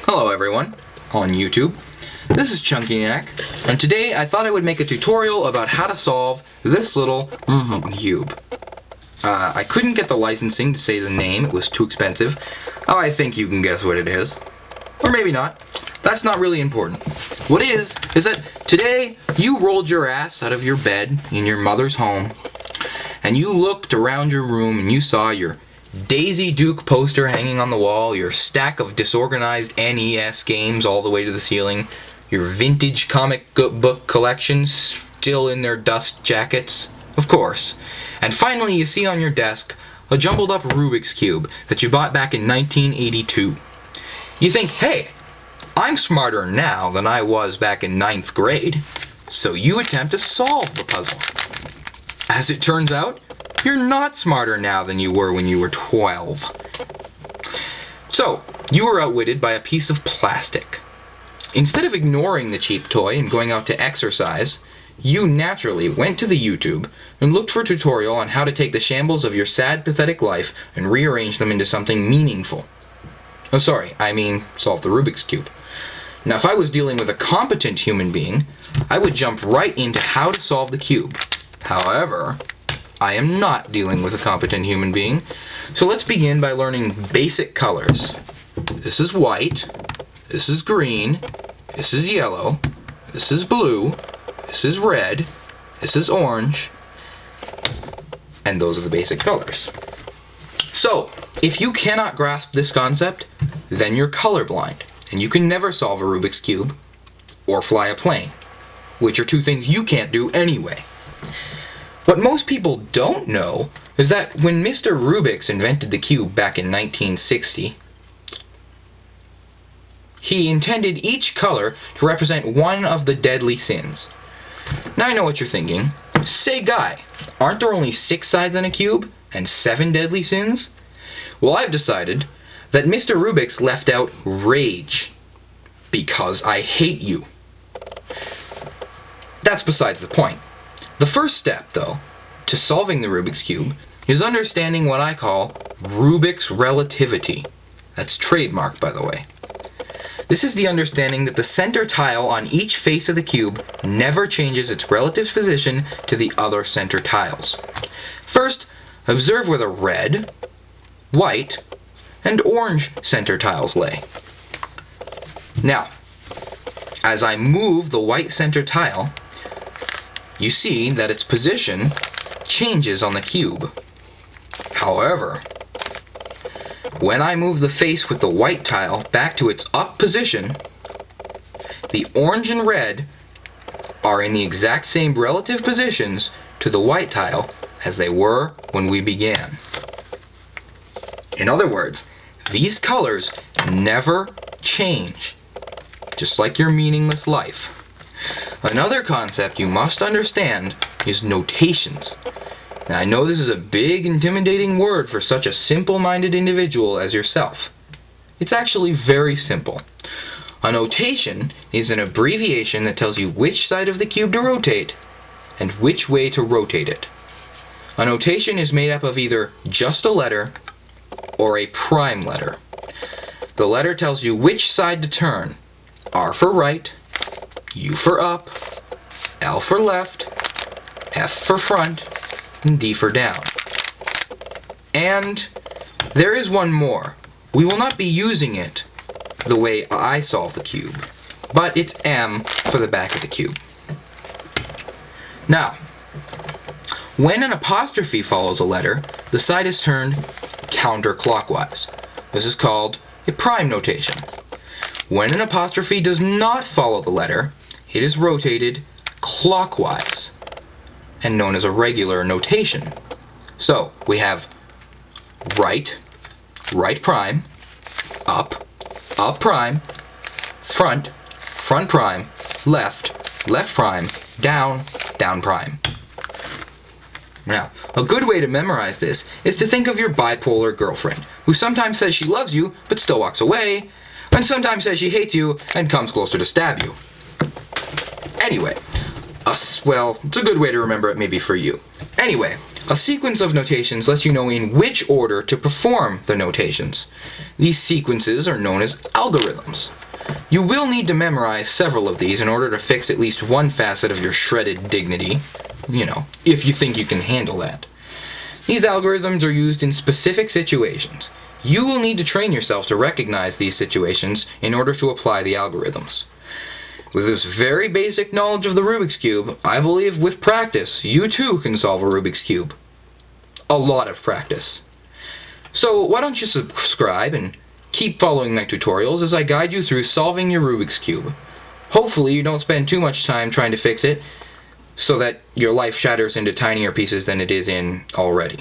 Hello everyone, on YouTube. This is ChunkyNack, and today I thought I would make a tutorial about how to solve this little cube. I couldn't get the licensing to say the name, it was too expensive. I think you can guess what it is. Or maybe not. That's not really important. What is that today you rolled your ass out of your bed in your mother's home, and you looked around your room and you saw your Daisy Duke poster hanging on the wall, your stack of disorganized NES games all the way to the ceiling, your vintage comic book collection still in their dust jackets, of course. And finally you see on your desk a jumbled up Rubik's Cube that you bought back in 1982. You think, hey, I'm smarter now than I was back in 9th grade, so you attempt to solve the puzzle. As it turns out, you're not smarter now than you were when you were 12. So, you were outwitted by a piece of plastic. Instead of ignoring the cheap toy and going out to exercise, you naturally went to the YouTube and looked for a tutorial on how to take the shambles of your sad, pathetic life and rearrange them into something meaningful. Oh, sorry, I mean solve the Rubik's Cube. Now, if I was dealing with a competent human being, I would jump right into how to solve the cube. However, I am not dealing with a competent human being, so let's begin by learning basic colors. This is white, this is green, this is yellow, this is blue, this is red, this is orange, and those are the basic colors. So, if you cannot grasp this concept, then you're colorblind, and you can never solve a Rubik's Cube or fly a plane, which are two things you can't do anyway. What most people don't know is that when Mr. Rubik's invented the cube back in 1960, he intended each color to represent one of the deadly sins. Now I know what you're thinking. Say, Guy, aren't there only 6 sides on a cube and 7 deadly sins? Well, I've decided that Mr. Rubik's left out rage, because I hate you. That's besides the point. The first step, though, to solving the Rubik's Cube is understanding what I call Rubik's relativity. That's trademarked, by the way. This is the understanding that the center tile on each face of the cube never changes its relative position to the other center tiles. First, observe where the red, white, and orange center tiles lay. Now, as I move the white center tile, you see that its position changes on the cube. However, when I move the face with the white tile back to its up position, the orange and red are in the exact same relative positions to the white tile as they were when we began. In other words, these colors never change, just like your meaningless life. Another concept you must understand is notations. Now, I know this is a big, intimidating word for such a simple-minded individual as yourself. It's actually very simple. A notation is an abbreviation that tells you which side of the cube to rotate and which way to rotate it. A notation is made up of either just a letter or a prime letter. The letter tells you which side to turn. R for right, U for up, L for left, F for front, and D for down. And there is one more. We will not be using it the way I solve the cube, but it's M for the back of the cube. Now, when an apostrophe follows a letter, the side is turned counterclockwise. This is called a prime notation. When an apostrophe does not follow the letter, it is rotated clockwise and known as a regular notation. So we have right, right prime, up, up prime, front, front prime, left, left prime, down, down prime. Now, a good way to memorize this is to think of your bipolar girlfriend, who sometimes says she loves you but still walks away, and sometimes says she hates you and comes closer to stab you. Anyway, well, it's a good way to remember it maybe for you. Anyway, A sequence of notations lets you know in which order to perform the notations. These sequences are known as algorithms. You will need to memorize several of these in order to fix at least one facet of your shredded dignity, if you think you can handle that. These algorithms are used in specific situations. You will need to train yourself to recognize these situations in order to apply the algorithms. With this very basic knowledge of the Rubik's Cube, I believe with practice, you too can solve a Rubik's Cube. A lot of practice. So why don't you subscribe and keep following my tutorials as I guide you through solving your Rubik's Cube. Hopefully you don't spend too much time trying to fix it so that your life shatters into tinier pieces than it is in already.